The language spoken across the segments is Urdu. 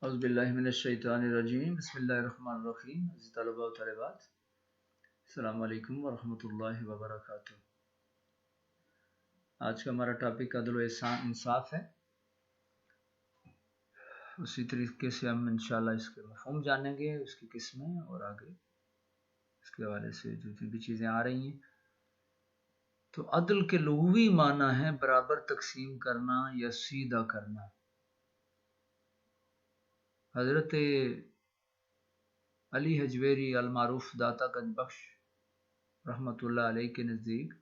اعوذ باللہ من الشیطان الرجیم بسم اللہ الرحمن الرحیم. عزیز طلباء و طالبات، السلام علیکم ورحمۃ اللہ وبرکاتہ. آج کا ہمارا ٹاپک عدل و انصاف ہے. اسی طریقے سے ہم انشاءاللہ اس کے مفہوم جانیں گے، اس کی قسمیں، اور آگے اس کے حوالے سے جو بھی چیزیں آ رہی ہیں. تو عدل کے لغوی معنی ہے برابر تقسیم کرنا یا سیدھا کرنا. حضرت علی حجویری المعروف داتا گنج بخش رحمۃ اللہ علیہ کے نزدیک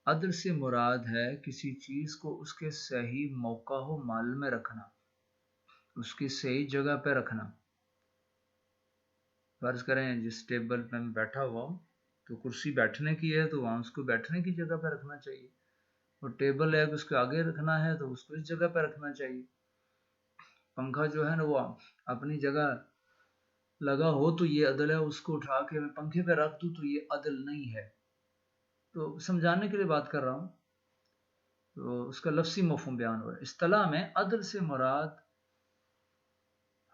عدل سے مراد ہے کسی چیز کو اس کے صحیح موقع و مال میں رکھنا، اس کی صحیح جگہ پہ رکھنا. فرض کریں جس ٹیبل پہ میں بیٹھا ہوا ہوں تو کرسی بیٹھنے کی ہے تو وہاں اس کو بیٹھنے کی جگہ پہ رکھنا چاہیے، اور ٹیبل ہے اس کو آگے رکھنا ہے تو اس کو اس جگہ پہ رکھنا چاہیے. پنکھا جو ہے نا وہ اپنی جگہ لگا ہو تو یہ عدل ہے، اس کو اٹھا کے میں پنکھے پہ رکھ دوں تو یہ عدل نہیں ہے. تو سمجھانے کے لیے بات کر رہا ہوں، تو اس کا لفظی مفہوم بیان ہو رہا ہے. اصطلاح میں عدل سے مراد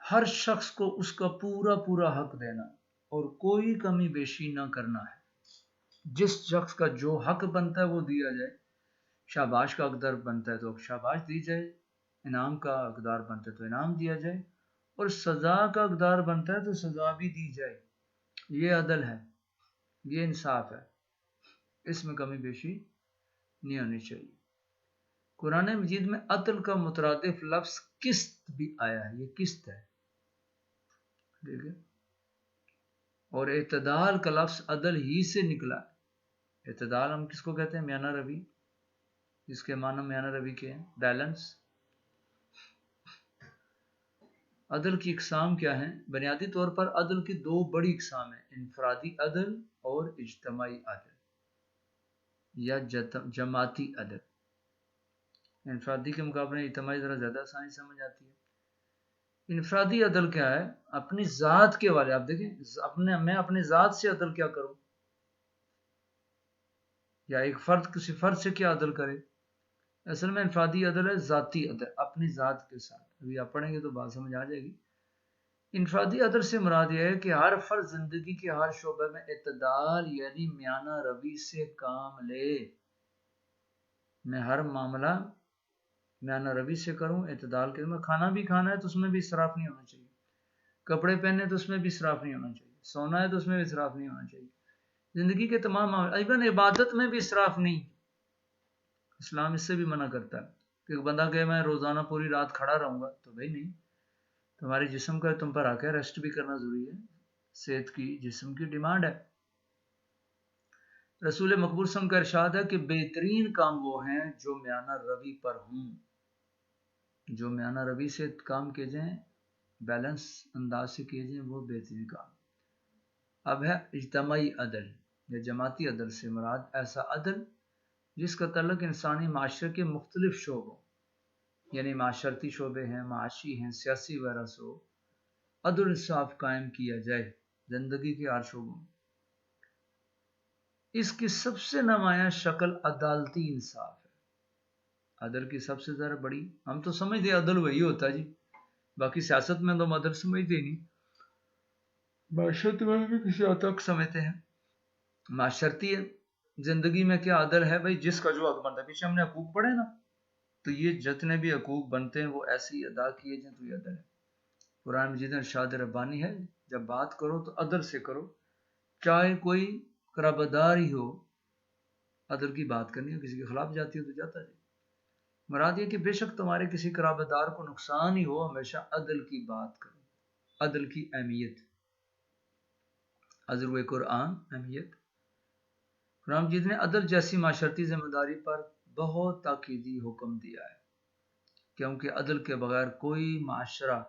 ہر شخص کو اس کا پورا پورا حق دینا اور کوئی کمی بیشی نہ کرنا ہے. جس شخص کا جو حق بنتا ہے وہ دیا جائے. شاباش کا حقدار بنتا ہے تو شاباش دی جائے، انعام کا حقدار بنتا ہے تو انعام دیا جائے، اور سزا کا حقدار بنتا ہے تو سزا بھی دی جائے. یہ عدل ہے، یہ انصاف ہے، اس میں کمی بیشی نہیں ہونی چاہیے. قرآن مجید میں عدل کا مترادف لفظ قسط بھی آیا ہے. یہ قسط ہے، ٹھیک ہے. اور اعتدال کا لفظ عدل ہی سے نکلا ہے. اعتدال ہم کس کو کہتے ہیں؟ میانہ روی، جس کے معنی میانہ روی کے ہیں بیلنس. عدل کی اقسام کیا ہیں؟ بنیادی طور پر عدل کی دو بڑی اقسام ہیں: انفرادی عدل اور اجتماعی عدل یا جماعتی عدل. انفرادی کے مقابلے اجتماعی ذرا زیادہ آسانی سمجھ آتی ہے. انفرادی عدل کیا ہے؟ اپنی ذات کے والے. آپ دیکھیں میں اپنی ذات سے عدل کیا کروں، یا ایک فرد کسی فرد سے کیا عدل کرے. اصل میں انفرادی عدل ہے ذاتی عدل، اپنی ذات کے ساتھ. ابھی آپ پڑھیں گے تو بات سمجھ آ جائے گی. انفرادی عدل سے مراد یہ ہے کہ ہر فرد زندگی کے ہر شعبے میں اعتدال یعنی میانہ روی سے کام لے. میں ہر معاملہ میانہ روی سے کروں، اعتدال کے. میں کھانا بھی کھانا ہے تو اس میں بھی اسراف نہیں ہونا چاہیے، کپڑے پہننے تو اس میں بھی اسراف نہیں ہونا چاہیے، سونا ہے تو اس میں بھی اسراف نہیں ہونا چاہیے. زندگی کے تمام معاملے، ایون عبادت میں بھی اسراف نہیں. اسلام اس سے بھی منع کرتا ہے کہ ایک بندہ کہ میں روزانہ پوری رات کھڑا رہوں گا، تو بھائی نہیں. تمہاری جسم کا تم پر آ کے ریسٹ بھی کرنا ضروری ہے، صحت کی جسم کی ڈیمانڈ ہے. رسول مقبول صلی اللہ علیہ وسلم کا ارشاد ہے کہ بہترین کام وہ ہیں جو میانہ روی پر ہوں. جو میانہ روی سے کام کیے جائیں، بیلنس انداز سے کیے جائیں، وہ بہترین کام. اب ہے اجتماعی عدل یا جماعتی عدل سے مراد ایسا عدل جس کا تعلق انسانی معاشرے کے مختلف شعبوں یعنی معاشرتی شعبے ہیں، معاشی ہیں، سیاسی وغیرہ سے ہو. عدل انصاف قائم کیا جائے زندگی کے ہر شعبوں میں. اس کی سب سے نمایاں شکل عدالتی انصاف ہے. عدل کی سب سے زیادہ بڑی، ہم تو سمجھتے عدل وہی ہوتا ہے جی، باقی سیاست میں تو ہم عدل سمجھتے ہی نہیں. معاشرت میں بھی کسی حد تک سمجھتے ہیں. معاشرتی زندگی میں کیا عدل ہے؟ بھائی جس کا جو حق بنتا ہے. پیچھے ہم نے حقوق پڑھے نا، تو یہ جتنے بھی حقوق بنتے ہیں وہ ایسے ہی ادا کیے جائیں تو یہ عدل ہے. قرآن مجید میں ارشاد ربانی ہے جب بات کرو تو عدل سے کرو، چاہے کوئی قرابتدار ہی ہو. عدل کی بات کرنی ہو، کسی کے خلاف جاتی ہو تو جاتا جائے. مراد یہ کہ بے شک تمہارے کسی قرابتدار کو نقصان ہی ہو، ہمیشہ عدل کی بات کرو. عدل کی اہمیت، عدل قرآن اہمیت. قرآن مجید نے عدل جیسی معاشرتی ذمہ داری پر بہت تاکیدی حکم دیا ہے، کیونکہ عدل کے بغیر کوئی معاشرہ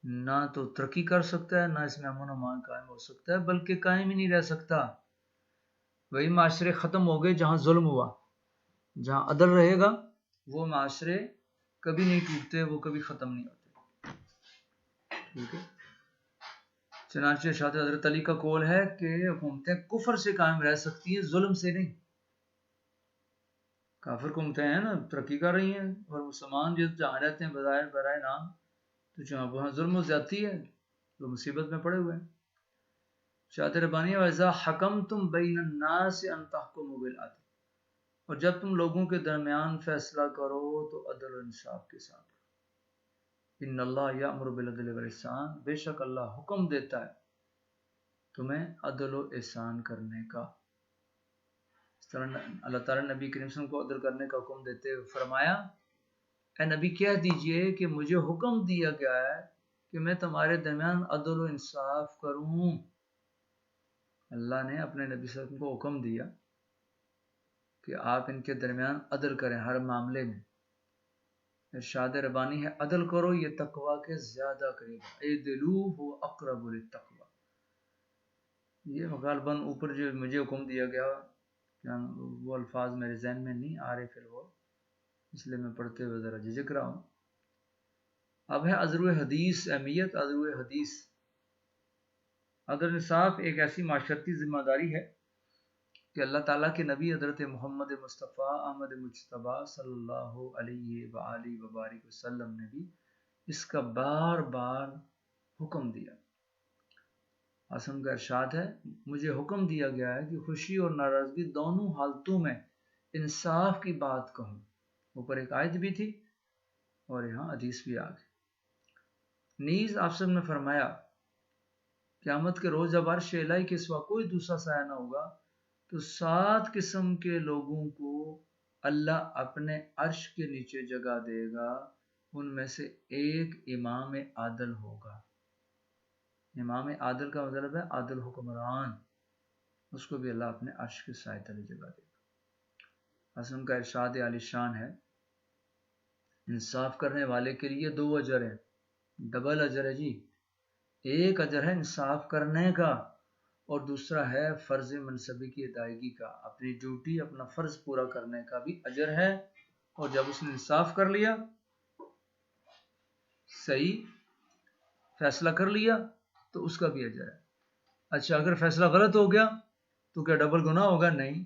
نہ تو ترقی کر سکتا ہے، نہ اس میں امن و امان قائم ہو سکتا ہے، بلکہ قائم ہی نہیں رہ سکتا. وہی معاشرے ختم ہو گئے جہاں ظلم ہوا. جہاں عدل رہے گا وہ معاشرے کبھی نہیں ٹوٹتے، وہ کبھی ختم نہیں ہوتے. ٹھیک ہے. چنانچہ شاہد حضرت علی کا قول ہے کہ حکومتیں کفر سے قائم رہ سکتی ہیں، ظلم سے نہیں. کافر حکومتیں ہیں نا ترقی کر رہی ہیں، اور مسلمان جو جہاں رہتے ہیں بظاہر برائے نام تو جہاں وہاں ظلم و زیادتی ہے تو مصیبت میں پڑے ہوئے ہیں. شاہد ربانی وَإِذَا حَكَمْتُمْ بَيْنَ النَّاسِ أَن تَحْكُمُوا بِالْعَدْلِ، اور جب تم لوگوں کے درمیان فیصلہ کرو تو عدل و انصاف کے ساتھ. ان اللہ یأمر بالعدل والإحسان، بے شک اللہ حکم دیتا ہے تمہیں عدل و احسان کرنے کا. اس طرح اللہ تعالیٰ نبی کریم صلی اللہ علیہ وسلم کو عدل کرنے کا حکم دیتے ہوئے فرمایا اے نبی کہہ دیجئے کہ مجھے حکم دیا گیا ہے کہ میں تمہارے درمیان عدل و انصاف کروں. اللہ نے اپنے نبی صلی اللہ علیہ وسلم کو حکم دیا کہ آپ ان کے درمیان عدل کریں ہر معاملے میں. ارشاد ربانی ہے عدل کرو یہ تقوی کے زیادہ قریب ہے. اعدلوا هو اقرب للتقوی. یہ غالباً اوپر جو مجھے حکم دیا گیا وہ الفاظ میرے ذہن میں نہیں آ رہے فی الوقت، اس لیے میں پڑھتے ہوئے ذرا جھجک رہا ہوں. اب ہے عذر حدیث، اہمیت عذر حدیث. عدل انصاف ایک ایسی معاشرتی ذمہ داری ہے کہ اللہ تعالیٰ کے نبی حضرت محمد مصطفیٰ احمد مجتبیٰ صلی اللہ علیہ وآلہ وبارک وسلم نے بھی اس کا بار بار حکم دیا. حسن کا ارشاد ہے مجھے حکم دیا گیا ہے کہ خوشی اور ناراضگی دونوں حالتوں میں انصاف کی بات کہوں. اوپر ایک آیت بھی تھی اور یہاں حدیث بھی آ گئی. نیز آپ سب نے فرمایا قیامت کے روز جب عرش الہی کے سوا کوئی دوسرا سایہ نہ ہوگا تو 7 قسم کے لوگوں کو اللہ اپنے عرش کے نیچے جگہ دے گا. ان میں سے ایک امام عادل ہوگا. امام عادل کا مطلب ہے عادل حکمران، اس کو بھی اللہ اپنے عرش کے سائے تلے جگہ دے گا. حسن کا ارشاد عالی شان ہے انصاف کرنے والے کے لیے 2 اجر ہیں، ڈبل اجر ہے جی. ایک اجر ہے انصاف کرنے کا اور دوسرا ہے فرض منصبی کی ادائیگی کا. اپنی ڈیوٹی اپنا فرض پورا کرنے کا بھی اجر ہے، اور جب اس نے انصاف کر لیا صحیح فیصلہ کر لیا تو اس کا بھی اجر ہے. اچھا اگر فیصلہ غلط ہو گیا تو کیا ڈبل گناہ ہوگا؟ نہیں،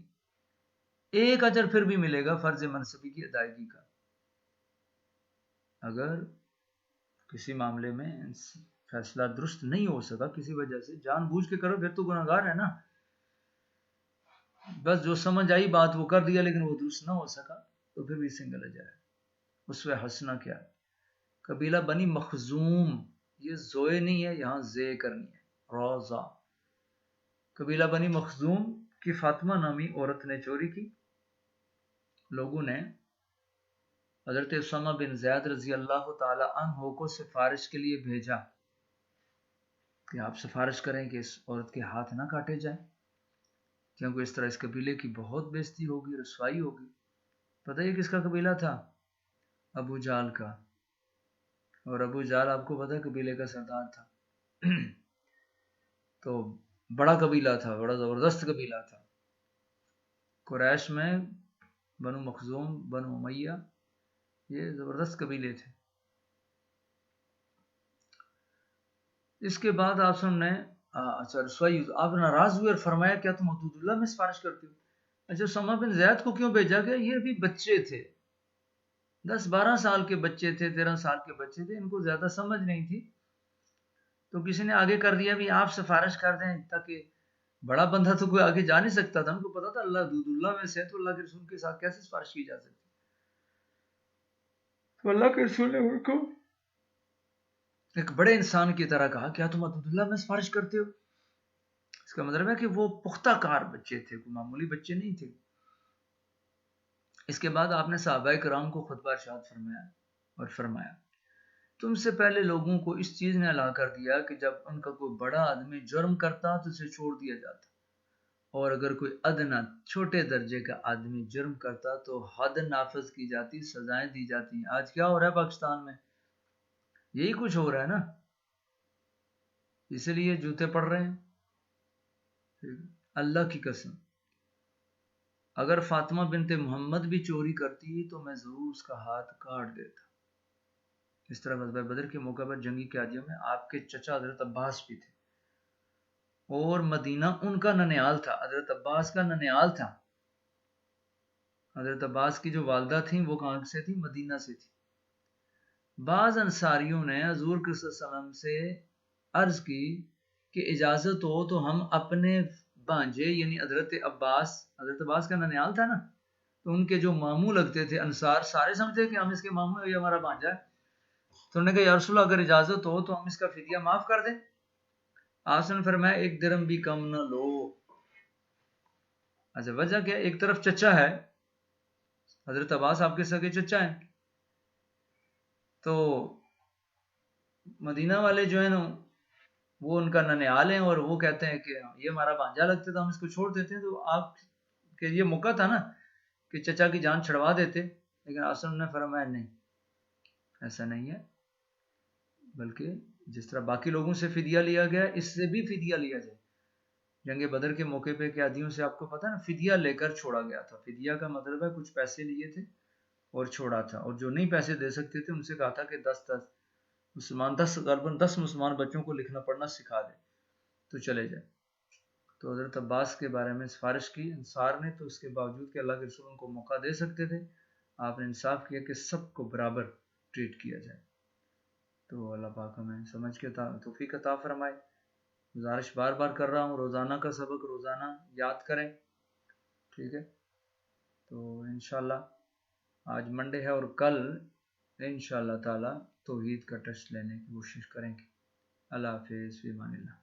ایک اجر پھر بھی ملے گا فرض منصبی کی ادائیگی کا. اگر کسی معاملے میں فیصلہ درست نہیں ہو سکا کسی وجہ سے، جان بوجھ کے کرو پھر تو گناہگار ہے نا. بس جو سمجھ آئی بات وہ کر دیا لیکن وہ درست نہ ہو سکا تو پھر بھی سنگل اجر ہے. اسوہ حسنہ کیا ہے؟ قبیلہ بنی مخزوم، یہ زوئے نہیں ہے، یہاں زے کرنی ہے، روزہ. قبیلہ بنی مخزوم کی فاطمہ نامی عورت نے چوری کی. لوگوں نے حضرت اسامہ بن زید رضی اللہ تعالی عنہ کو سفارش کے لیے بھیجا کہ آپ سفارش کریں کہ اس عورت کے ہاتھ نہ کاٹے جائیں، کیونکہ اس طرح اس قبیلے کی بہت بے عزتی ہوگی، رسوائی ہوگی. پتہ یہ کس کا قبیلہ تھا؟ ابو جال کا. اور ابو جال آپ کو پتہ ہے قبیلے کا سردار تھا. تو بڑا قبیلہ تھا، بڑا زبردست قبیلہ تھا. قریش میں بنو مخزوم، بنو امیہ، یہ زبردست قبیلے تھے. اس کے بعد آپ سب نے اچھا رسوائی، آپ ناراض ہوئے اور فرمایا کیا تم حدود اللہ میں سفارش کرتے ہو؟ اچھا اسامہ بن زید کو کیوں بھیجا گیا؟ یہ بھی بچے تھے، 10-12 سال کے بچے تھے، 13 سال کے بچے تھے، ان کو زیادہ سمجھ نہیں تھی. تو کسی نے آگے کر دیا بھی آپ سفارش کر دیں، تاکہ بڑا بندہ تو کوئی آگے جا نہیں سکتا تھا. ان کو پتا تھا اللہ حدود اللہ میں سے، تو اللہ کے رسول کے ساتھ کیسے سفارش کی جا سکتی. تو اللہ کے رسول نے ان کو ایک بڑے انسان کی طرح کہا کیا تم حدود اللہ میں سفارش کرتے ہو؟ اس کا مطلب ہے کہ وہ پختہ کار بچے تھے، کوئی معمولی بچے نہیں تھے. اس کے بعد آپ نے صحابہ کرام کو خطبہ ارشاد فرمایا اور فرمایا تم سے پہلے لوگوں کو اس چیز نے الا کر دیا کہ جب ان کا کوئی بڑا آدمی جرم کرتا تو اسے چھوڑ دیا جاتا، اور اگر کوئی ادنا چھوٹے درجے کا آدمی جرم کرتا تو حد نافذ کی جاتی، سزائیں دی جاتی. آج کیا ہو رہا ہے پاکستان میں؟ یہی کچھ ہو رہا ہے نا، اسی لیے جوتے پڑ رہے ہیں. اللہ کی قسم اگر فاطمہ بنت محمد بھی چوری کرتی تو میں ضرور اس کا ہاتھ کاٹ دیتا. اس طرح غزوہ بدر کے موقع پر جنگی قیادیوں میں آپ کے چچا حضرت عباس بھی تھے، اور مدینہ ان کا ننیال تھا، حضرت عباس کا ننیال تھا. حضرت عباس کی جو والدہ تھیں وہ کہاں سے تھی؟ مدینہ سے تھی. بعض انصاریوں نے حضور صلی اللہ علیہ وسلم سے عرض کی کہ اجازت ہو تو ہم اپنے بھانجے یعنی حضرت عباس کا ننیال تھا نا، تو ان کے جو ماموں لگتے تھے، انصار سارے سمجھتے کہ ہم اس کے ماموں ہیں، یہ ہمارا بھانجا ہے. تو انہوں نے کہا یا رسول اللہ اگر اجازت ہو تو ہم اس کا فدیہ معاف کر دیں. آپ نے فرمایا 1 درہم بھی کم نہ لو. اچھا وجہ کیا؟ ایک طرف چچا ہے، حضرت عباس آپ کے سگے چچا ہیں، تو مدینہ والے جو ہیں نا وہ ان کا ننیال ہیں اور وہ کہتے ہیں کہ یہ ہمارا بھانجا لگتا تھا، ہم اس کو چھوڑ دیتے ہیں. تو آپ کے یہ موقع تھا نا کہ چچا کی جان چھڑوا دیتے، لیکن آسم نے فرمایا نہیں، ایسا نہیں ہے، بلکہ جس طرح باقی لوگوں سے فدیہ لیا گیا اس سے بھی فدیہ لیا جائے. جنگ بدر کے موقع پہ قیدیوں سے آپ کو پتا نا فدیہ لے کر چھوڑا گیا تھا. فدیہ کا مطلب ہے کچھ پیسے لیے تھے اور چھوڑا تھا، اور جو نہیں پیسے دے سکتے تھے ان سے کہا تھا کہ 10 مسلمان بچوں کو لکھنا پڑھنا سکھا دے تو چلے جائے. تو حضرت عباس کے بارے میں سفارش کی انصار نے، تو اس کے باوجود کہ اللہ کے رسول ان کو موقع دے سکتے تھے، آپ نے انصاف کیا کہ سب کو برابر ٹریٹ کیا جائے. تو اللہ پاک ہمیں سمجھ کے توفیق عطا فرمائے. گزارش بار بار کر رہا ہوں، روزانہ کا سبق روزانہ یاد کریں، ٹھیک ہے؟ تو انشاءاللہ آج منڈے ہے اور کل انشاءاللہ تعالی توحید کا ٹیسٹ لینے کی کوشش کریں گے. اللہ حافظ، فی امان اللہ.